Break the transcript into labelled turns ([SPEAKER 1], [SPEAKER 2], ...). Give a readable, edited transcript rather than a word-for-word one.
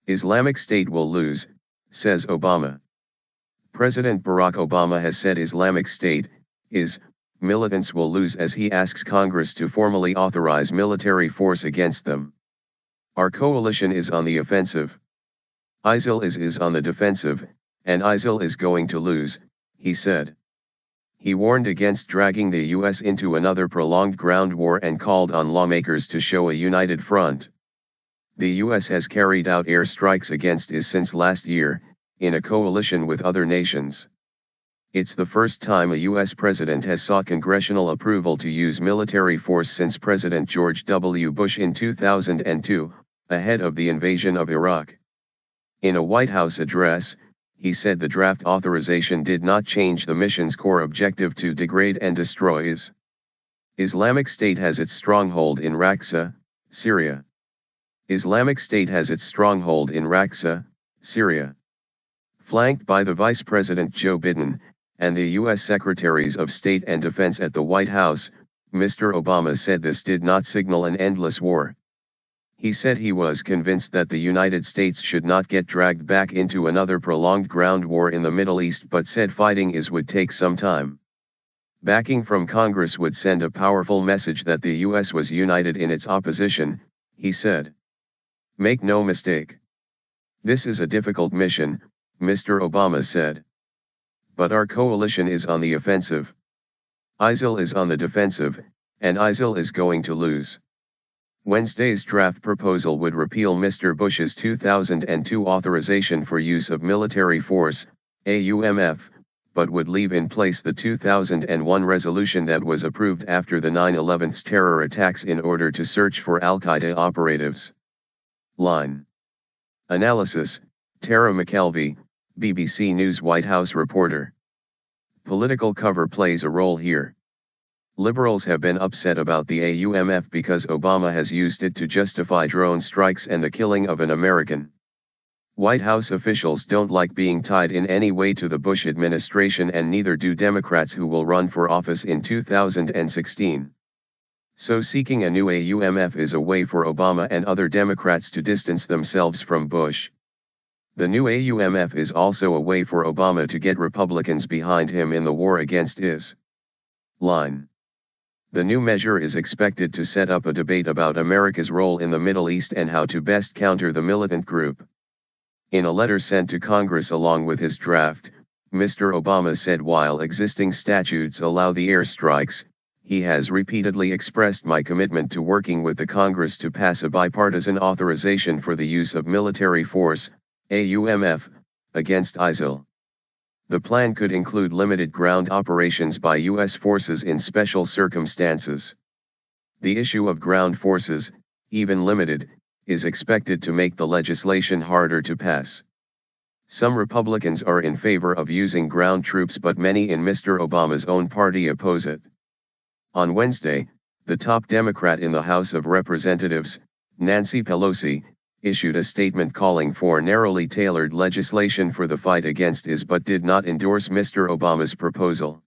[SPEAKER 1] Islamic State will lose, says Obama. President Barack Obama has said Islamic State, militants will lose as he asks Congress to formally authorize military force against them. Our coalition is on the offensive. Isil is on the defensive, and Isil is going to lose, he said. He warned against dragging the U.S. into another prolonged ground war and called on lawmakers to show a united front. The U.S. has carried out airstrikes against IS since last year, in a coalition with other nations. It's the first time a U.S. president has sought congressional approval to use military force since President George W. Bush in 2002, ahead of the invasion of Iraq. In a White House address, he said the draft authorization did not change the mission's core objective to degrade and destroy IS. Islamic State has its stronghold in Raqqa, Syria. Islamic State has its stronghold in Raqqa, Syria. Flanked by the Vice President Joe Biden, and the U.S. Secretaries of State and Defense at the White House, Mr. Obama said this did not signal an endless war. He said he was convinced that the United States should not get dragged back into another prolonged ground war in the Middle East, but said fighting IS would take some time. Backing from Congress would send a powerful message that the U.S. was united in its opposition, he said. Make no mistake. This is a difficult mission, Mr. Obama said. But our coalition is on the offensive. Isil is on the defensive, and Isil is going to lose. Wednesday's draft proposal would repeal Mr. Bush's 2002 authorization for use of military force, AUMF, but would leave in place the 2001 resolution that was approved after the 9/11 terror attacks in order to search for al-Qaeda operatives. Line. Analysis, Tara McKelvey, BBC News White House reporter. Political cover plays a role here. Liberals have been upset about the AUMF because Obama has used it to justify drone strikes and the killing of an American. White House officials don't like being tied in any way to the Bush administration, and neither do Democrats who will run for office in 2016. So seeking a new AUMF is a way for Obama and other Democrats to distance themselves from Bush. The new AUMF is also a way for Obama to get Republicans behind him in the war against IS. Line. The new measure is expected to set up a debate about America's role in the Middle East and how to best counter the militant group. In a letter sent to Congress along with his draft, Mr. Obama said while existing statutes allow the airstrikes, he has repeatedly expressed my commitment to working with the Congress to pass a bipartisan authorization for the use of military force, AUMF, against Isil. The plan could include limited ground operations by U.S. forces in special circumstances. The issue of ground forces, even limited, is expected to make the legislation harder to pass. Some Republicans are in favor of using ground troops, but many in Mr. Obama's own party oppose it. On Wednesday, the top Democrat in the House of Representatives, Nancy Pelosi, issued a statement calling for narrowly tailored legislation for the fight against IS but did not endorse Mr. Obama's proposal.